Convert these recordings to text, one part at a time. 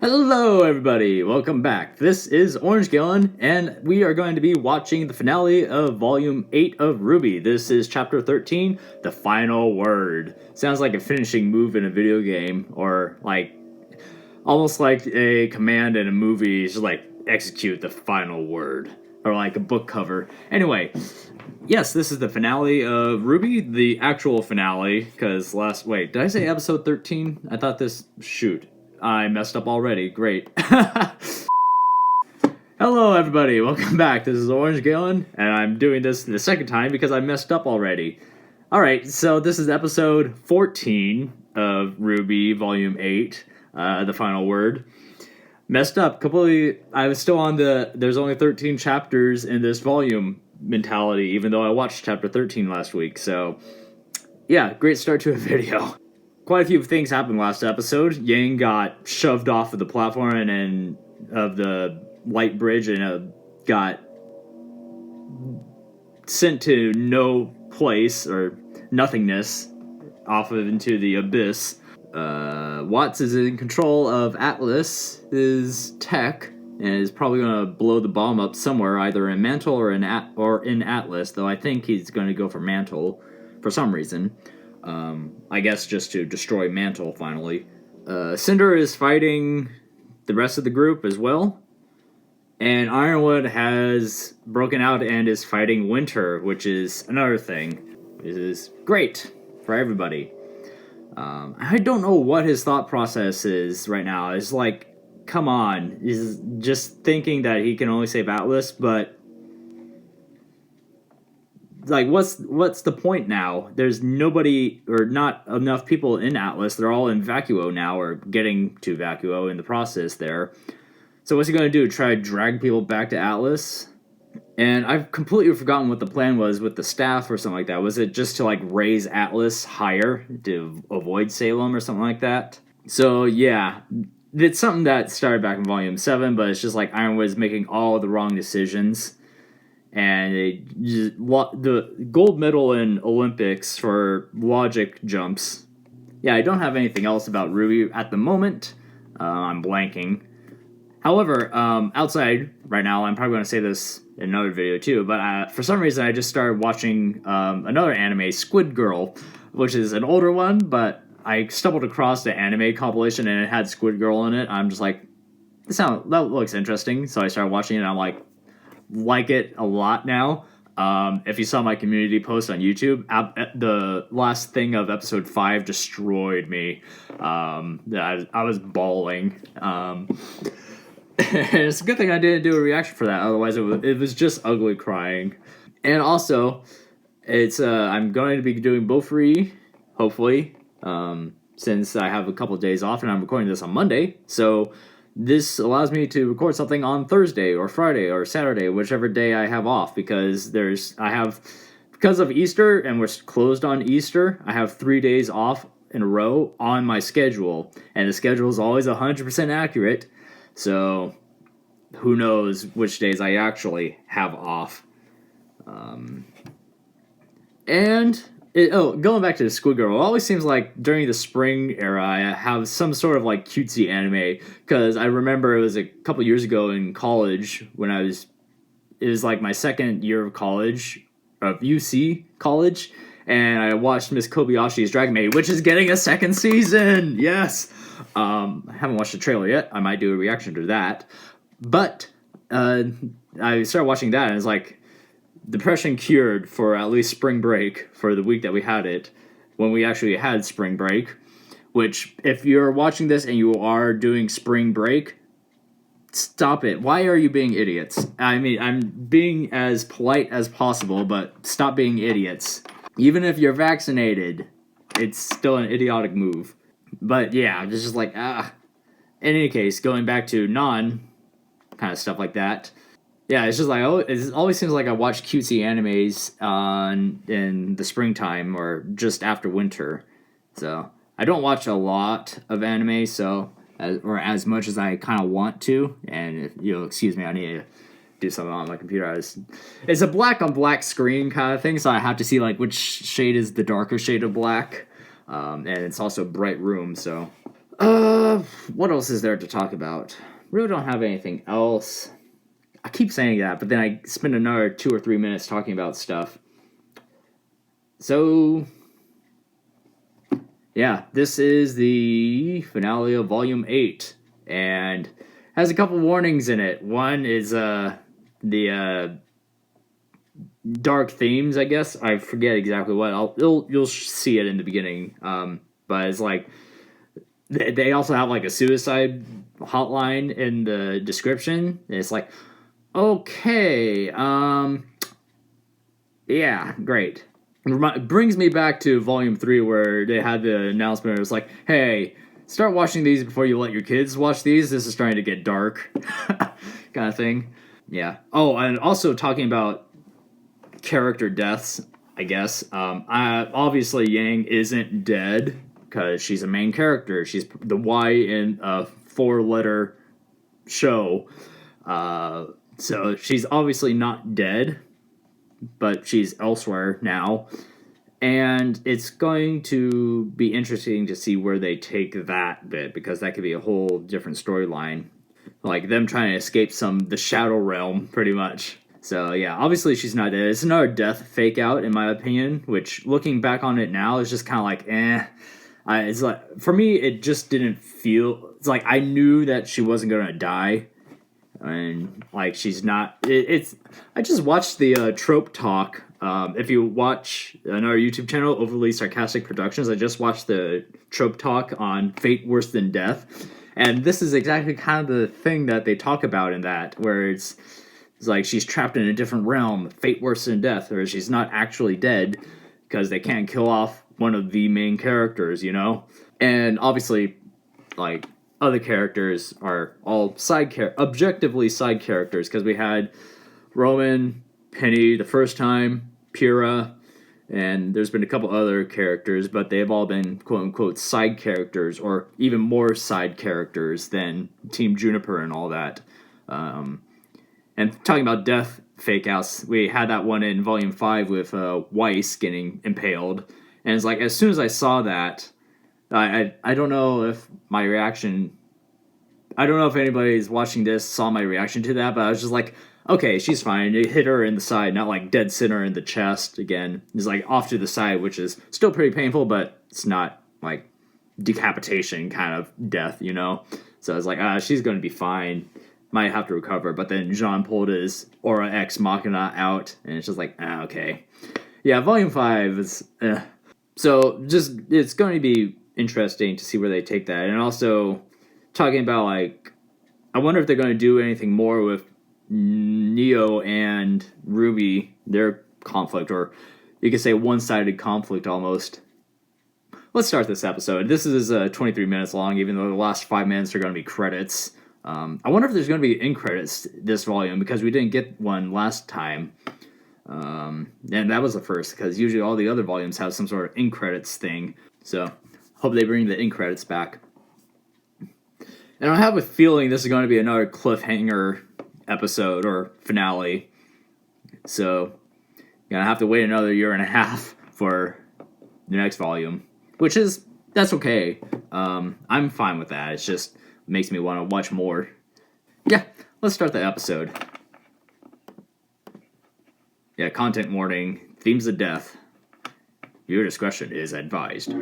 Hello everybody, welcome back. This is Orange Gallon, and we are going to be watching the finale of Volume 8 of RWBY. This is Chapter 13, The Final Word. Sounds like a finishing move in a video game, or like, almost like a command in a movie, just like, execute the final word. Or like a book cover. Anyway, yes, this is the finale of RWBY, the actual finale, because wait, did I say episode 13? I thought shoot. I messed up already. Great. Hello, everybody. Welcome back. This is Orange Gallon, and I'm doing this the second time because I messed up already. Alright, so this is episode 14 of RWBY, Volume 8, The Final Word. Messed up completely. I was still on there's only 13 chapters in this volume mentality, even though I watched chapter 13 last week, so yeah, great start to a video. Quite a few things happened last episode. Yang got shoved off of the platform and of the light bridge and got sent to no place or nothingness off of into the abyss. Watts is in control of Atlas's tech and is probably going to blow the bomb up somewhere, either in Mantle or in Atlas, though I think he's going to go for Mantle for some reason. I guess just to destroy Mantle, finally. Cinder is fighting the rest of the group as well. And Ironwood has broken out and is fighting Winter, which is another thing. This is great for everybody. I don't know what his thought process is right now. It's like, come on. He's just thinking that he can only save Atlas, but like, what's the point now? There's nobody, or not enough people in Atlas. They're all in Vacuo now, or getting to Vacuo in the process there. So what's he going to do? Try to drag people back to Atlas? And I've completely forgotten what the plan was with the staff or something like that. Was it just to, like, raise Atlas higher to avoid Salem or something like that? So, yeah. It's something that started back in Volume 7, but it's just like Ironwood's making all the wrong decisions. And the gold medal in Olympics for logic jumps. Yeah, I don't have anything else about RWBY at the moment. I'm blanking. However, outside right now, I'm probably going to say this in another video too, but for some reason I just started watching another anime, Squid Girl, which is an older one, but I stumbled across the anime compilation and it had Squid Girl in it. I'm just like, that looks interesting. So I started watching it and I'm like it a lot now. If you saw my community post on YouTube, the last thing of episode 5 destroyed me. I was bawling. It's a good thing I didn't do a reaction for that, otherwise it was just ugly crying. And also, it's I'm going to be doing Beaufree, hopefully, since I have a couple of days off and I'm recording this on Monday, so this allows me to record something on Thursday or Friday or Saturday, whichever day I have off, because because of Easter and we're closed on Easter, I have 3 days off in a row on my schedule, and the schedule is always 100% accurate, so who knows which days I actually have off. Going back to the Squid Girl, it always seems like during the spring era I have some sort of like cutesy anime, because I remember it was a couple years ago in college when it was like my second year of college, of UC college, and I watched Miss Kobayashi's Dragon Maid, which is getting a second season! Yes! I haven't watched the trailer yet. I might do a reaction to that. But I started watching that and it's like, depression cured for at least spring break, for the week that we had it, when we actually had spring break, which, if you're watching this and you are doing spring break, stop it. Why are you being idiots? I mean, I'm being as polite as possible, but stop being idiots. Even if you're vaccinated, it's still an idiotic move. But yeah, it's just like, In any case, going back to kind of stuff like that, yeah, it's just like, it always seems like I watch cutesy animes in the springtime or just after winter. So I don't watch a lot of anime, or as much as I kind of want to. And if you'll excuse me, I need to do something on my computer. It's a black on black screen kind of thing, so I have to see like which shade is the darker shade of black. And it's also bright room, so Uh, what else is there to talk about? Really don't have anything else. I keep saying that, but then I spend another 2 or 3 minutes talking about stuff. So, yeah, this is the finale of Volume 8, and has a couple warnings in it. One is the dark themes, I guess. I forget exactly what. You'll see it in the beginning. But it's like they also have like a suicide hotline in the description. It's like, okay, yeah, great. It brings me back to Volume 3 where they had the announcement. It was like, hey, start watching these before you let your kids watch these. This is starting to get dark, kind of thing. Yeah. Oh, and also talking about character deaths, I guess. Obviously, Yang isn't dead because she's a main character. She's the Y in a 4-letter show. So she's obviously not dead, but she's elsewhere now. And it's going to be interesting to see where they take that bit, because that could be a whole different storyline. Like them trying to escape the shadow realm, pretty much. So yeah, obviously she's not dead. It's another death fake out, in my opinion, which looking back on it now is just kind of like, eh. It's like, for me, it just didn't feel, it's like I knew that she wasn't going to die. And like she's not, I just watched the trope talk. If you watch on our YouTube channel, Overly Sarcastic Productions, I just watched the trope talk on Fate Worse Than Death. And this is exactly kind of the thing that they talk about in that, where it's like she's trapped in a different realm, fate worse than death, or she's not actually dead because they can't kill off one of the main characters, you know? And obviously, like, other characters are all objectively side characters, because we had Roman, Penny the first time, Pyrrha, and there's been a couple other characters, but they've all been quote-unquote side characters, or even more side characters than Team Juniper and all that. And talking about death fake outs, we had that one in Volume 5 with Weiss getting impaled. And it's like, as soon as I saw that, I don't know if my reaction... I don't know if anybody's watching this saw my reaction to that, but I was just like, okay, she's fine. It hit her in the side, not like dead center in the chest again. It's like off to the side, which is still pretty painful, but it's not like decapitation kind of death, you know? So I was like, she's going to be fine. Might have to recover. But then Jean pulled his Aura Ex Machina out, and it's just like, okay. Yeah, Volume 5 is... So just, it's going to be interesting to see where they take that. And also, talking about, like, I wonder if they're going to do anything more with Neo and RWBY, their conflict, or you could say one-sided conflict almost. Let's start this episode. This is 23 minutes long, even though the last 5 minutes are going to be credits. I wonder if there's going to be end credits this volume, because we didn't get one last time. And that was the first, because usually all the other volumes have some sort of end credits thing. So, hope they bring the end credits back. And I have a feeling this is going to be another cliffhanger episode or finale. So, gonna have to wait another 1.5 years for the next volume. Which is, that's okay. I'm fine with that. It's just makes me want to watch more. Yeah, let's start the episode. Yeah, content warning, themes of death. Viewer discretion is advised.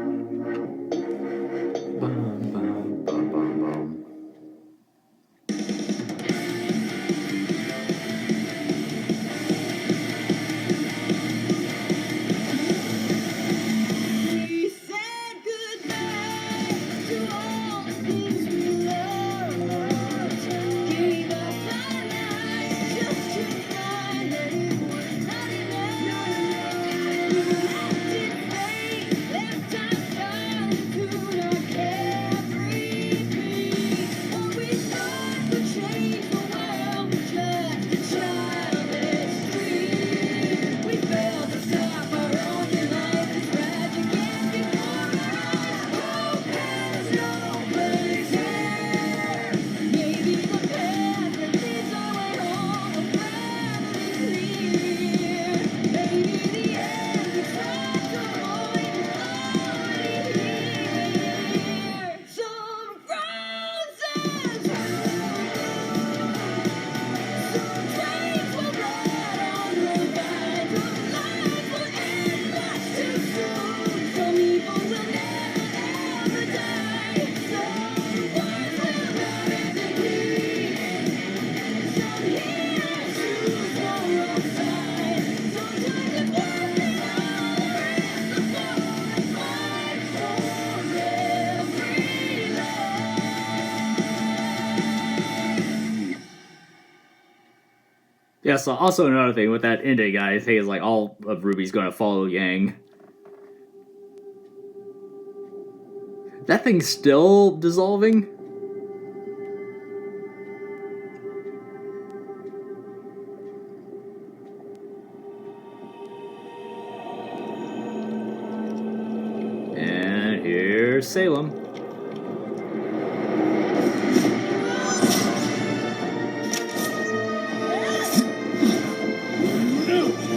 Yes, also another thing with that ending, I think is like all of RWBY's gonna follow Yang. That thing's still dissolving? And here's Salem.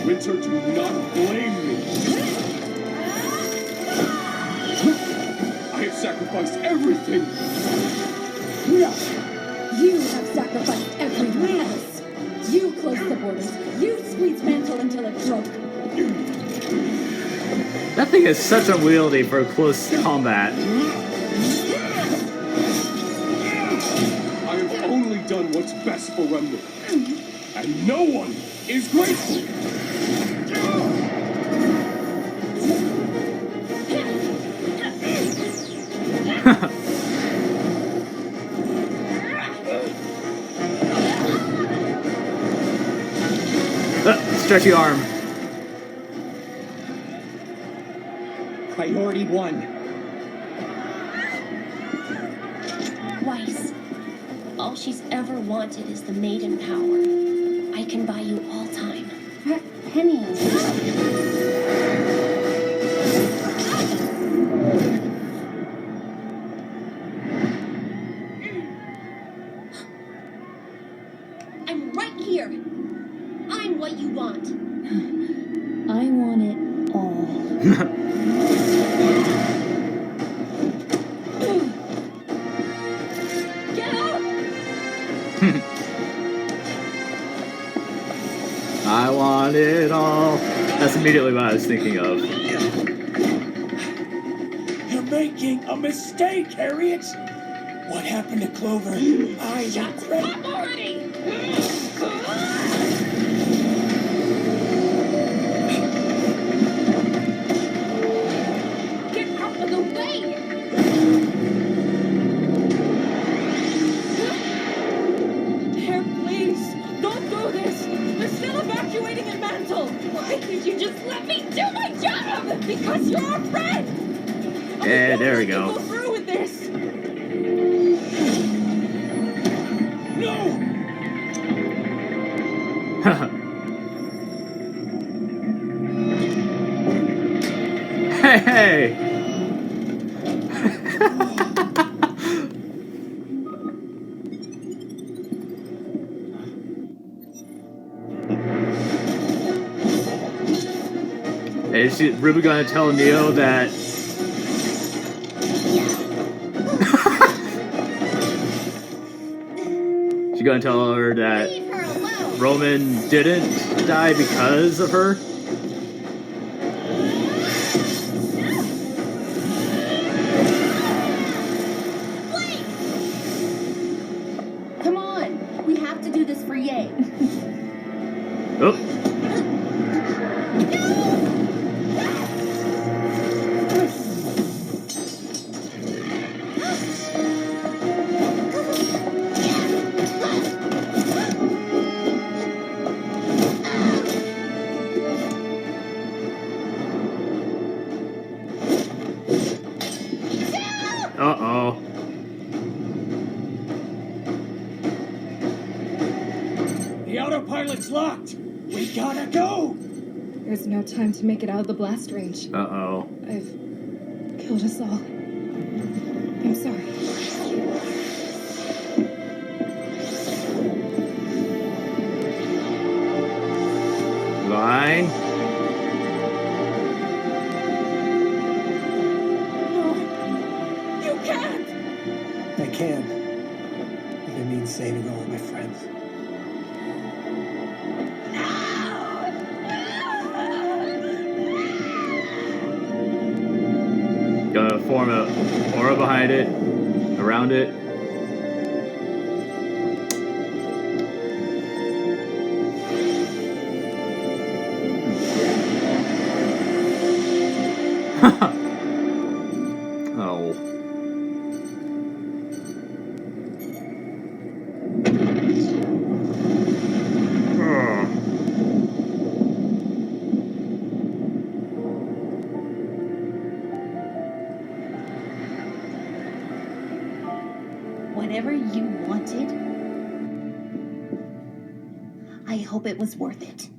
Winter, do not blame me. I have sacrificed everything. No, you have sacrificed everything else. You closed the borders. You squeezed Mantle until it broke. That thing is such unwieldy for close combat. I have only done what's best for Remnant. And no one is grateful. Stretchy arm. Priority 1. Weiss, all she's ever wanted is the maiden power. I can buy you all time. Penny. I'm right here. I'm what you want. I want it all. Get out! I want it all. That's immediately what I was thinking of. You're making a mistake, Harriet. What happened to Clover? I Shut regret. up already! Get out of the way! Hair, please, don't do this. They're still evacuating in Mantle. Why can't you just let me do my job? Because you're our friend. Yeah, there we Go go. through with this. No! Hey, hey! Is RWBY gonna tell Neo that? She's gonna tell her that Leave her alone! Roman didn't die because of her? Come on, we have to do this for Yang. Oh. Uh-oh. The autopilot's locked. We gotta go. There's no time to make it out of the blast range. Uh-oh. I've killed us all. I'm sorry. Line. You can't. I can. If it means saving all of my friends. Gonna form a aura behind it, around it. Oh. Ugh. whatever you wanted. I hope it was worth it.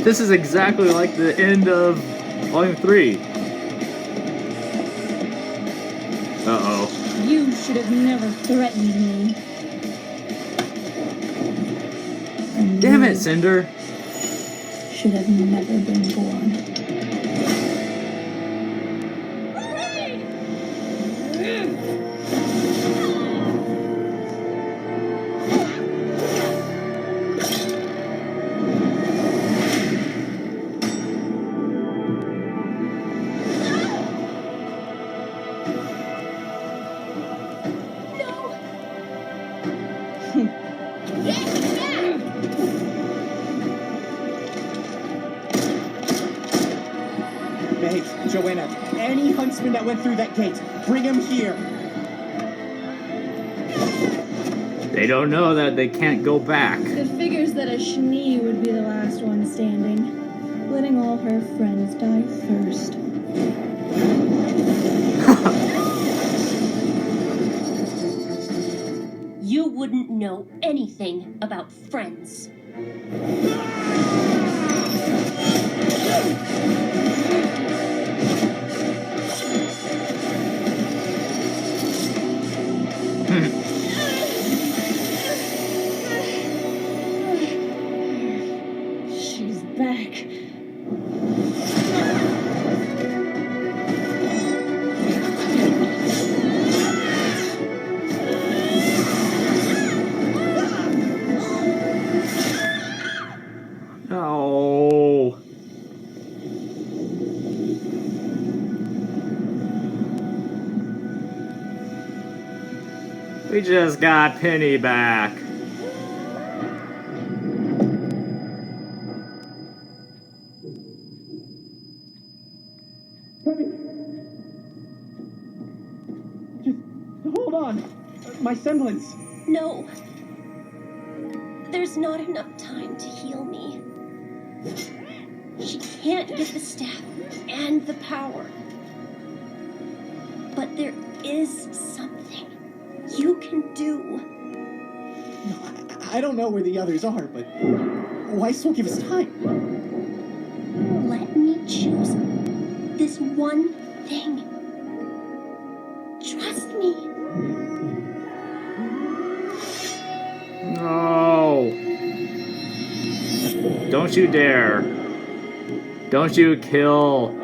This is exactly like the end of Volume 3. Uh-oh. You should have never threatened me. And Damn you it, Cinder. should have never been born. Hey, Joanna, any huntsman that went through that gate, bring him here. They don't know that they can't go back. It figures that a Schnee would be the last one standing, letting all her friends die first. You wouldn't know anything about friends. She's back. Oh. We just got Penny back. Just hold on. My semblance. No. There's not enough time to heal me. She can't get the staff and the power. But there is something you can do. No, I don't know where the others are, but Weiss will give us time. Let me choose this one thing. Trust me. No. Don't you dare. Don't you kill.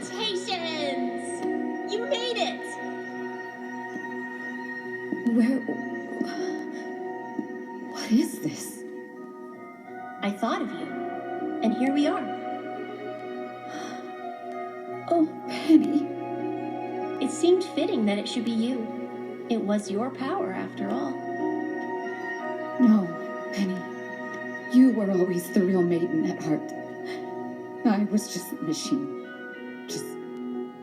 Salutations! You made it! Where... What is this? I thought of you, and here we are. Oh, Penny. It seemed fitting that it should be you. It was your power, after all. No, Penny. You were always the real maiden at heart. I was just a machine. Just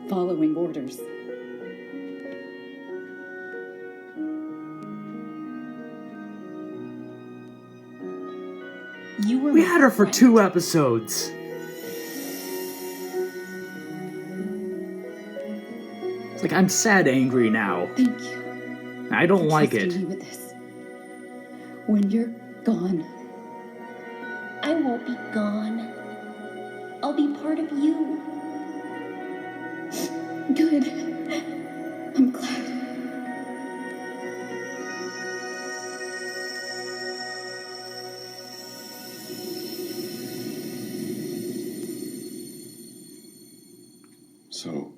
following orders. You were We my had her for friend. 2 episodes. It's like I'm sad angry now. Thank you. I don't for like trusting it. me with this. When you're gone, I won't be gone. I'll be part of you. good. I'm glad. So,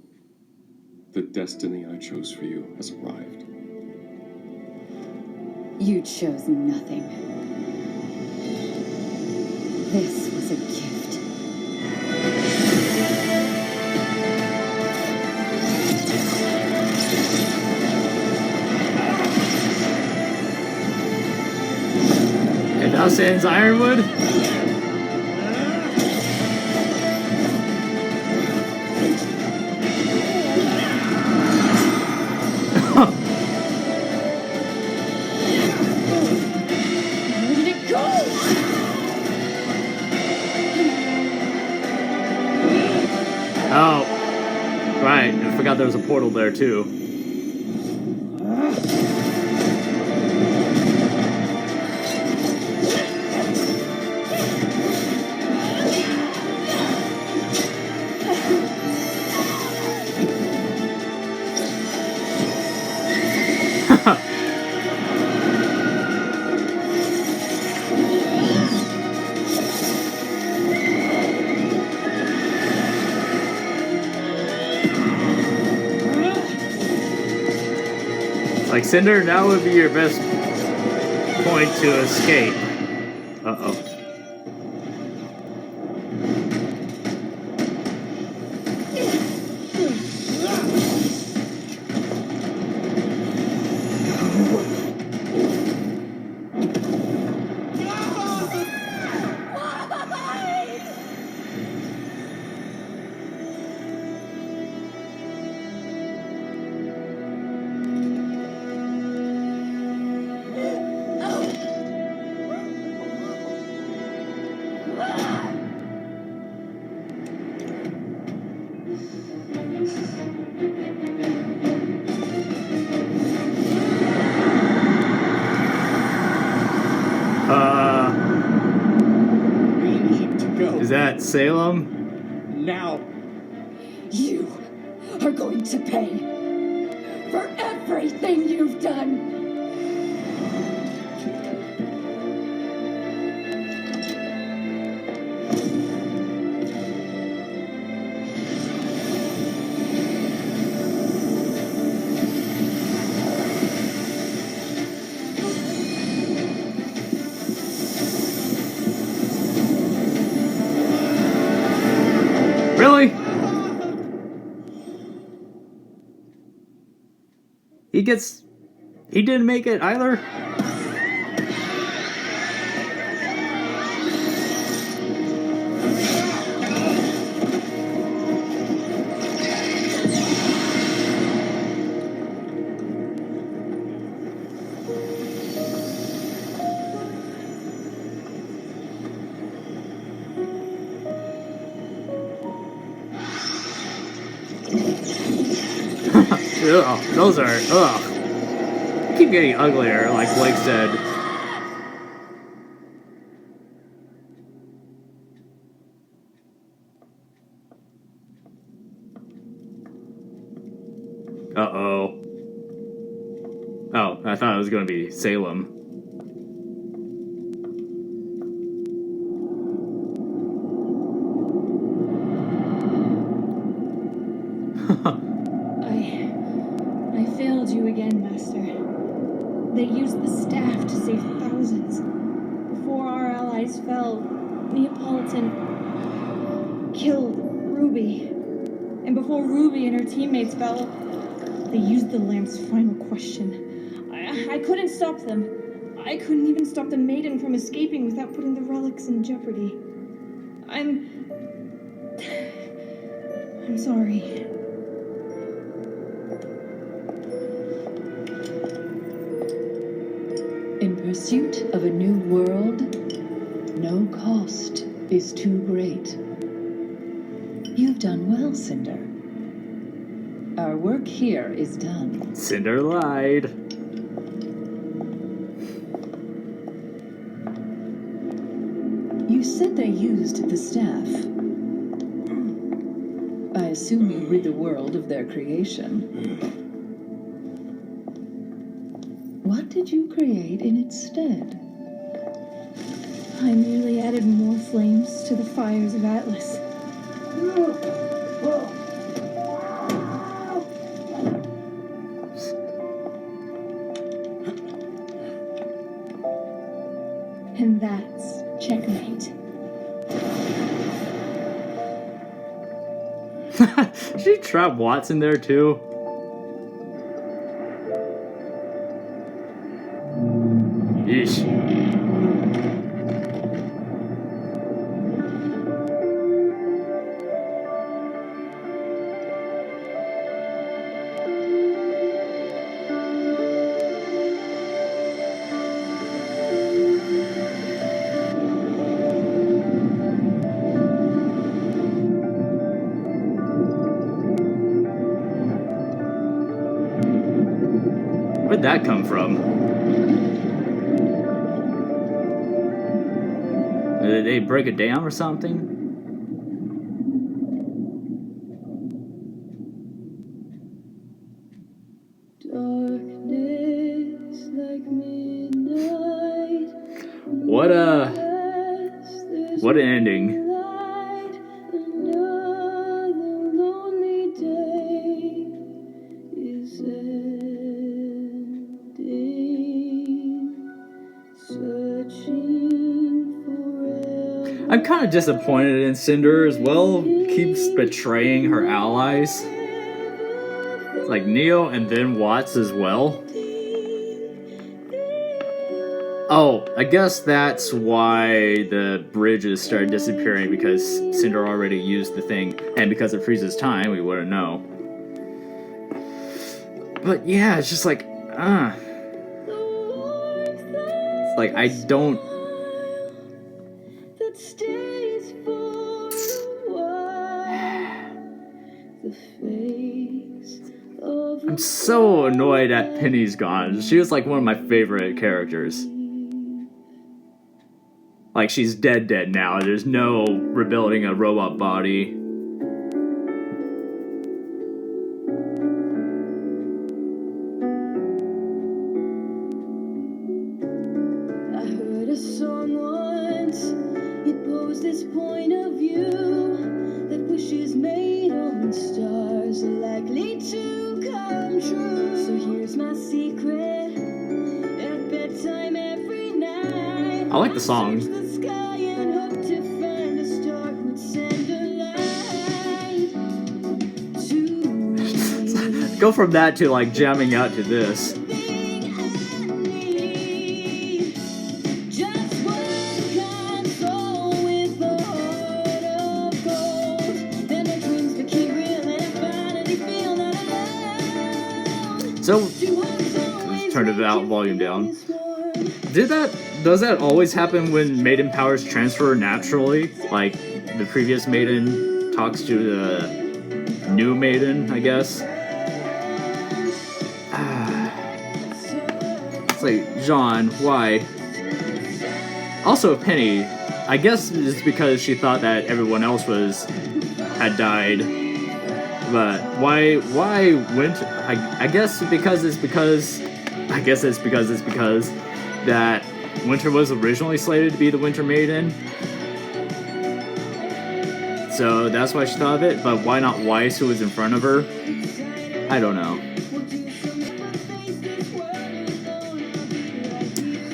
the destiny I chose for you has arrived. You chose nothing. This was a gift. And now stands Ironwood. Where did it go? Oh, right. I forgot there was a portal there too. Like, Cinder, now would be your best point to escape. Uh-oh. We need to go. Is that Salem? Now. You are going to pay for everything you've done. Really? He didn't make it either? Ugh, those are, ugh. Keep getting uglier, like Blake said. Uh-oh. Oh, I thought it was gonna be Salem. I failed you again, Master. They used the staff to save thousands. Before our allies fell, Neapolitan killed Ruby. And before Ruby and her teammates fell, they used the lamp's final question. I couldn't stop them. I couldn't even stop the maiden from escaping without putting the relics in jeopardy. I'm sorry. In pursuit of a new world, no cost is too great. You've done well, Cinder. Our work here is done. Cinder lied. You said they used the staff. I assume you rid the world of their creation. What did you create in its stead? I merely added more flames to the fires of Atlas. She trapped Watson there too. Yeesh. Where'd that come from? Did they break it down or something? Darkness like midnight. What an ending. Another lonely day is ending. Searching forever. I'm kind of disappointed in Cinder as well. Keeps betraying her allies. It's like Neo and then Watts as well. Oh, I guess that's why the bridges started disappearing, because Cinder already used the thing, and because it freezes time, we wouldn't know. But yeah, it's just like, It's like, I don't... That stays for a while. The face of I'm so annoyed that Penny's gone. She was like one of my favorite characters. Like, she's dead now. There's no rebuilding a robot body. I heard a song once. It posed this point of view that wishes made on stars are likely to come true. So here's my secret. At bedtime every night, I like the song. search the sky and hope to find a star who'd send a light to me. Go from that to like jamming out to this. So, turn it out, volume down. Does that always happen when maiden powers transfer naturally? Like, the previous maiden talks to the new maiden, I guess? It's like, John, why? Also, Penny, I guess it's because she thought that everyone else had died. But why Winter? I guess it's because that Winter was originally slated to be the Winter Maiden. So that's why she thought of it, but why not Weiss, who was in front of her? I don't know.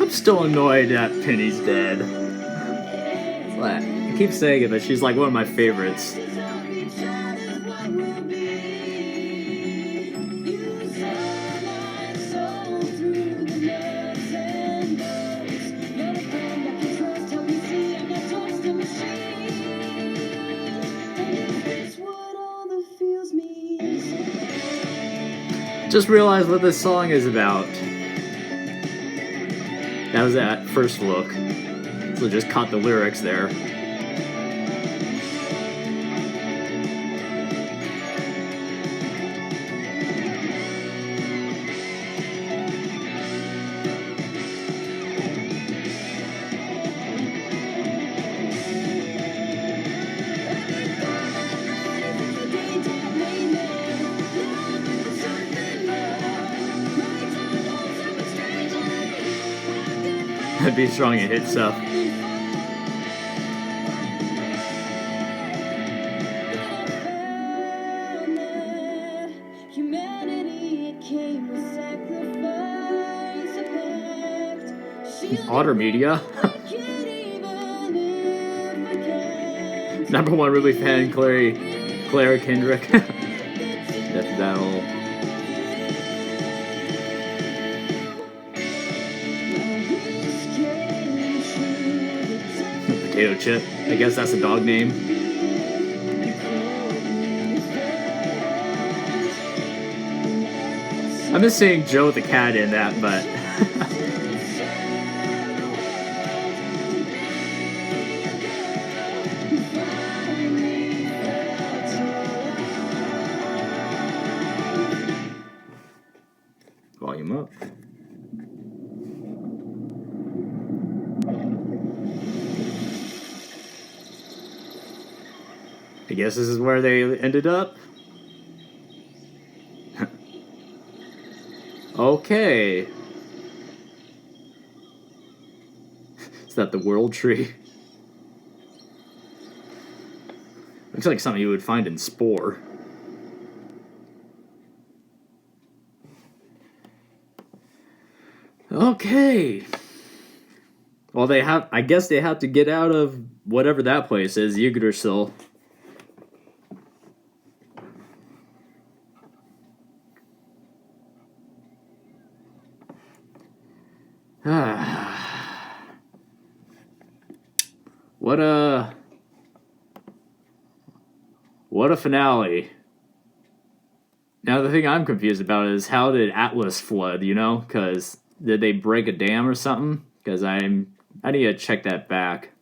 I'm still annoyed that Penny's dead. I keep saying it, but she's like one of my favorites. Just realized what this song is about. That was that first look. So just caught the lyrics there. Be strong and hit stuff. Otter Media. #1 RWBY fan Clary Claire Kendrick. That'll. Potato Chip. I guess that's a dog name. I'm just saying Joe the cat in that, but. Volume up. I guess this is where they ended up. Okay. Is that the world tree? Looks like something you would find in Spore. Okay. Well, I guess they have to get out of whatever that place is, Yggdrasil. What a finale. Now the thing I'm confused about is how did Atlas flood, you know? Because did they break a dam or something? Because I need to check that back.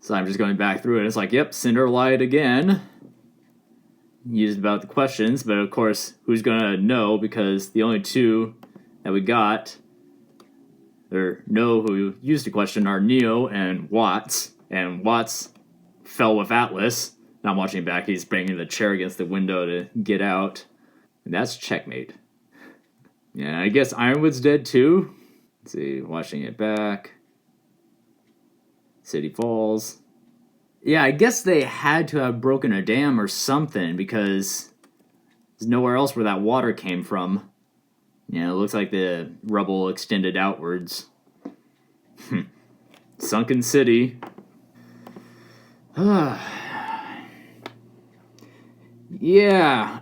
So I'm just going back through it. It's like, yep, Cinder lied again. Used about the questions, but of course, who's going to know? Because the only two that we got, or know who used the question, are Neo and Watts. And Watts fell with Atlas. Now I'm watching back, he's banging the chair against the window to get out. And that's checkmate. Yeah, I guess Ironwood's dead too. Let's see, watching it back. City Falls. Yeah, I guess they had to have broken a dam or something because there's nowhere else where that water came from. Yeah, it looks like the rubble extended outwards. Sunken City. Yeah,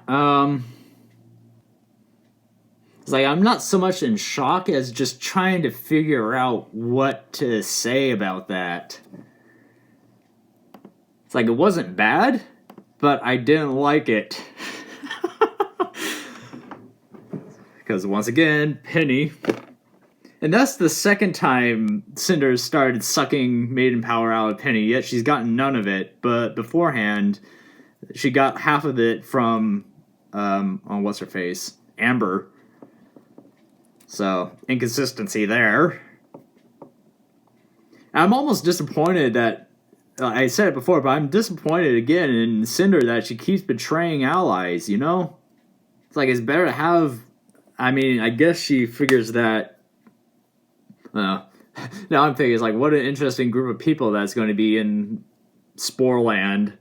it's like I'm not so much in shock as just trying to figure out what to say about that. It's like it wasn't bad, but I didn't like it. Because once again, Penny. And that's the second time Cinder started sucking maiden power out of Penny, yet she's gotten none of it. But beforehand, she got half of it from, what's her face? Amber. So, inconsistency there. I'm almost disappointed that, I said it before, but I'm disappointed again in Cinder that she keeps betraying allies, you know? It's like, it's better to have, I mean, I guess she figures that, now I'm thinking, it's like, what an interesting group of people that's going to be in Sporeland.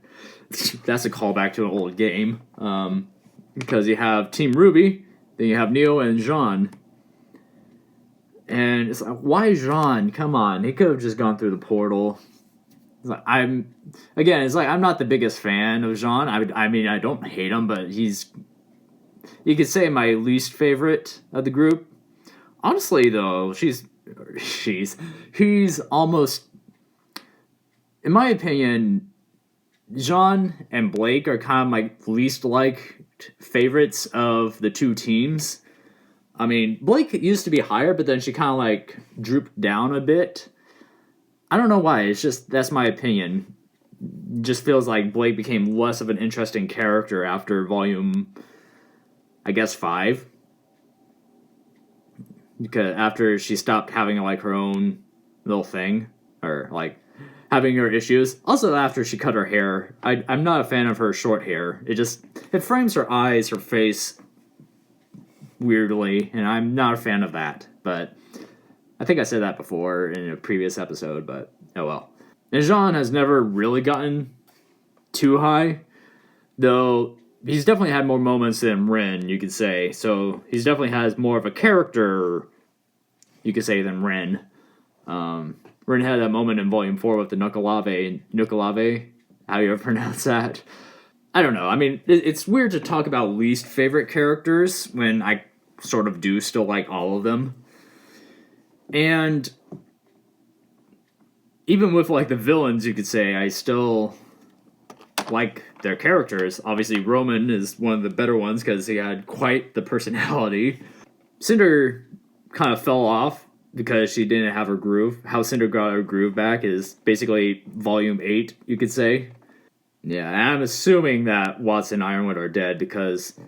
That's a callback to an old game. Because you have Team RWBY, then you have Neo and Jean. And it's like, why Jean? Come on, he could have just gone through the portal. It's like, it's like I'm not the biggest fan of Jean. I mean, I don't hate him, but he's, you could say, my least favorite of the group. Honestly, though, he's almost, in my opinion, Jean and Blake are kind of my least liked favorites of the two teams. I mean, Blake used to be higher, but then she kind of like drooped down a bit. I don't know why. It's just, that's my opinion. Just feels like Blake became less of an interesting character after volume, I guess, 5. Because after she stopped having like her own little thing, or like having her issues. Also after she cut her hair. I'm not a fan of her short hair. It frames her eyes, her face weirdly, and I'm not a fan of that. But I think I said that before in a previous episode, but oh well. And Jean has never really gotten too high, though he's definitely had more moments than Ren, you could say. So he's definitely has more of a character, you could say, than Ren. Ren had that moment in Volume 4 with the Nukalave, how do you ever pronounce that? I don't know. I mean, it's weird to talk about least favorite characters when I sort of do still like all of them. And even with like the villains, you could say I still like their characters. Obviously, Roman is one of the better ones because he had quite the personality. Cinder kind of fell off because she didn't have her groove. How Cinder got her groove back is basically volume 8, you could say. Yeah, and I'm assuming that Watson and Ironwood are dead because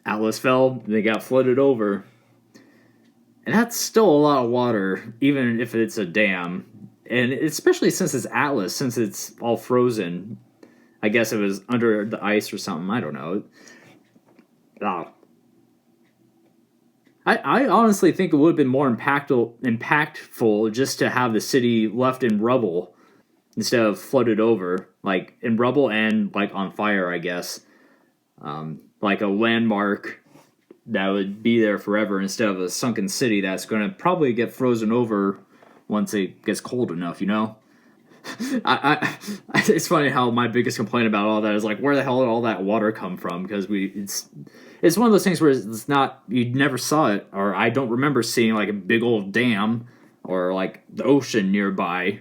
Atlas fell, they got flooded over. And that's still a lot of water, even if it's a dam. And especially since it's Atlas, since it's all frozen. I guess it was under the ice or something, I don't know. Oh. I honestly think it would have been more impactful just to have the city left in rubble instead of flooded over, like in rubble and like on fire, I guess. Like a landmark that would be there forever instead of a sunken city that's going to probably get frozen over once it gets cold enough, you know? It's funny how my biggest complaint about all that is like, where the hell did all that water come from? Because it's one of those things where it's not, you never saw it, or I don't remember seeing like a big old dam or like the ocean nearby.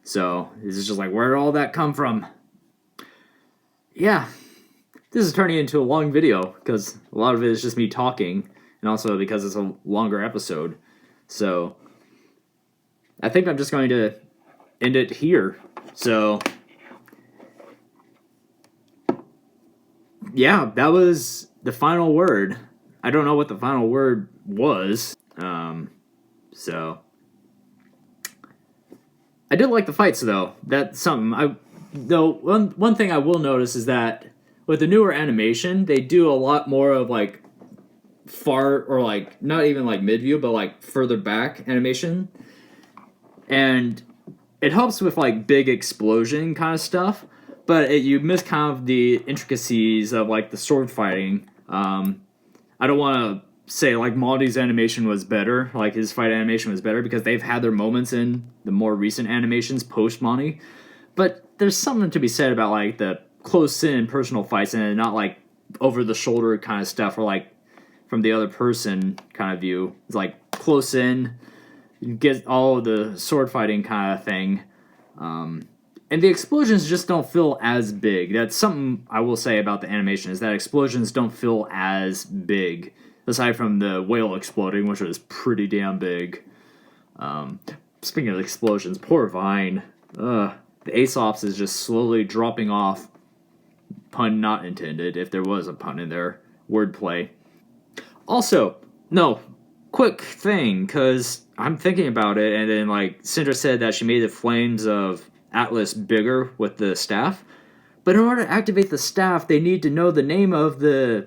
So it's just like, where did all that come from? Yeah, this is turning into a long video because a lot of it is just me talking, and also because it's a longer episode. So I think I'm just going to end it here. So yeah, that was the final word. I don't know what the final word was. So I did like the fights though. That's something one thing I will notice is that with the newer animation, they do a lot more of like far, or like not even like mid view, but like further back animation. And it helps with like big explosion kind of stuff, but you miss kind of the intricacies of like the sword fighting. I don't want to say like Monty's animation was better, like his fight animation was better, because they've had their moments in the more recent animations post Monty. But there's something to be said about like the close-in personal fights and not like over-the-shoulder kind of stuff, or like from the other person kind of view. It's like close in, you get all of the sword fighting kind of thing. And the explosions just don't feel as big. That's something I will say about the animation, is that explosions don't feel as big, aside from the whale exploding, which was pretty damn big. Speaking of explosions, poor Vine. The Aesop's is just slowly dropping off. Pun not intended, if there was a pun in there. Wordplay. Also, no, quick thing, because I'm thinking about it, and then like Cinder said that she made the flames of Atlas bigger with the staff. But in order to activate the staff, they need to know the name of the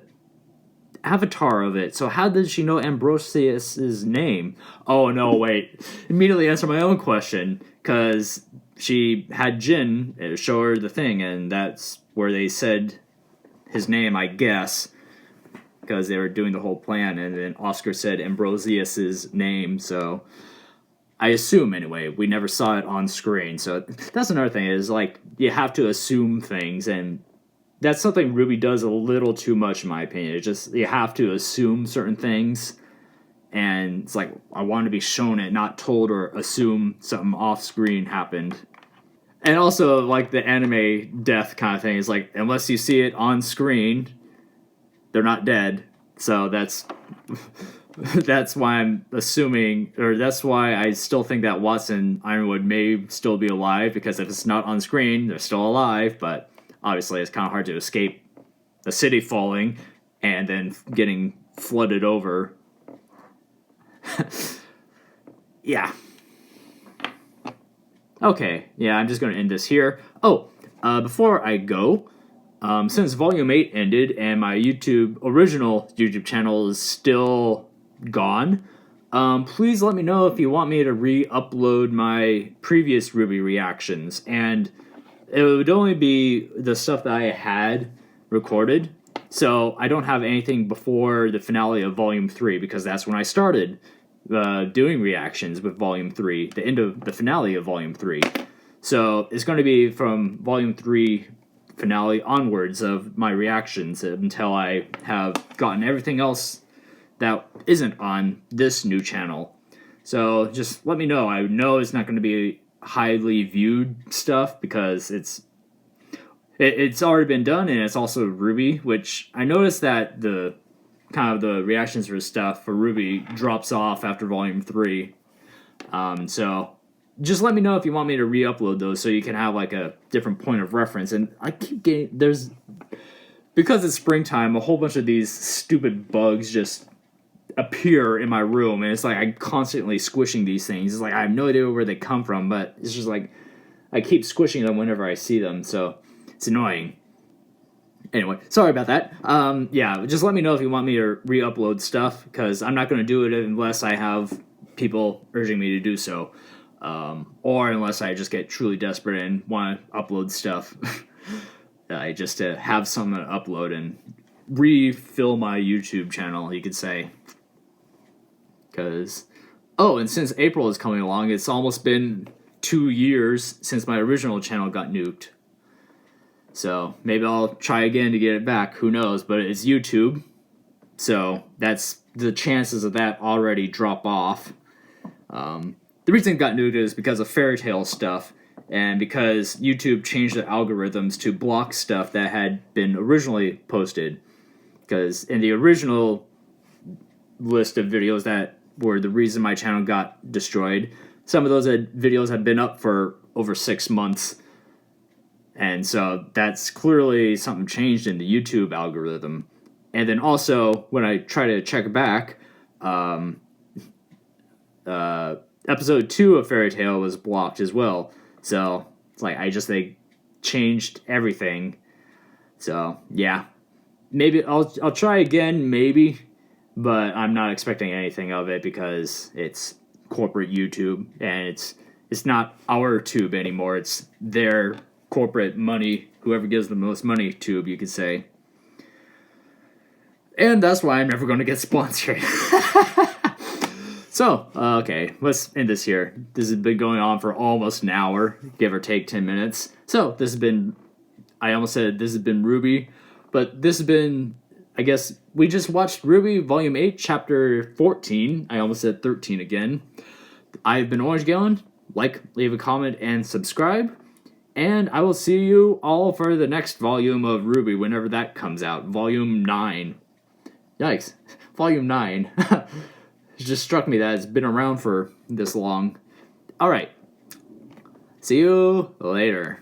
avatar of it. So how did she know Ambrosius's name? Oh no, wait. Immediately answer my own question, because she had Jin show her the thing, and that's where they said his name, I guess, because they were doing the whole plan, and then Oscar said Ambrosius's name, so I assume, anyway. We never saw it on screen, so that's another thing, is like, you have to assume things, and that's something RWBY does a little too much, in my opinion. It's just, you have to assume certain things, and it's like, I want to be shown it, not told or assume something off-screen happened. And also, like, the anime death kind of thing is like, unless you see it on screen, they're not dead. So that's why I'm assuming, or that's why I still think that Watson Ironwood may still be alive, because if it's not on screen, they're still alive, but obviously it's kind of hard to escape the city falling and then getting flooded over. Yeah. Okay, yeah, I'm just going to end this here. Oh, before I go, since Volume 8 ended and my original YouTube channel is still gone, please let me know if you want me to re-upload my previous RWBY reactions. And it would only be the stuff that I had recorded, so I don't have anything before the finale of Volume 3, because that's when I started doing reactions with Volume 3, the end of the finale of Volume 3. So it's going to be from Volume 3 finale onwards of my reactions until I have gotten everything else that isn't on this new channel. So just let me know. I know it's not going to be highly viewed stuff because it's already been done, and it's also RWBY, which I noticed that the kind of the reactions for stuff for RWBY drops off after volume 3. So just let me know if you want me to re-upload those so you can have like a different point of reference. And I keep getting because it's springtime, a whole bunch of these stupid bugs just appear in my room, and it's like I'm constantly squishing these things. It's like I have no idea where they come from, but it's just like I keep squishing them whenever I see them, so it's annoying. Anyway, sorry about that. Yeah, just let me know if you want me to re-upload stuff, because I'm not going to do it unless I have people urging me to do so, or unless I just get truly desperate and want to upload stuff. Just to have something to upload and refill my YouTube channel, you could say. Because, and since April is coming along, it's almost been 2 years since my original channel got nuked. So maybe I'll try again to get it back. Who knows? But it's YouTube, so that's the chances of that already drop off. The reason it got nuked is because of fairy tale stuff, and because YouTube changed the algorithms to block stuff that had been originally posted. Because in the original list of videos that were the reason my channel got destroyed, some of those videos had been up for over 6 months. And so that's clearly something changed in the YouTube algorithm. And then also, when I try to check back, episode 2 of Fairy Tale was blocked as well. So it's like they changed everything. So yeah, maybe I'll try again, maybe, but I'm not expecting anything of it because it's corporate YouTube, and it's not our tube anymore. It's their corporate money, whoever gives the most money tube, you could say. And that's why I'm never going to get sponsored. So, okay, let's end this here. This has been going on for almost an hour, give or take 10 minutes. So, this has been, I almost said this has been RWBY, but this has been, I guess, we just watched RWBY Volume 8, Chapter 14. I almost said 13 again. I've been Orange Gallon. Like, leave a comment, and subscribe. And I will see you all for the next volume of RWBY, whenever that comes out. Volume 9. Yikes. Volume 9. It just struck me that it's been around for this long. Alright. See you later.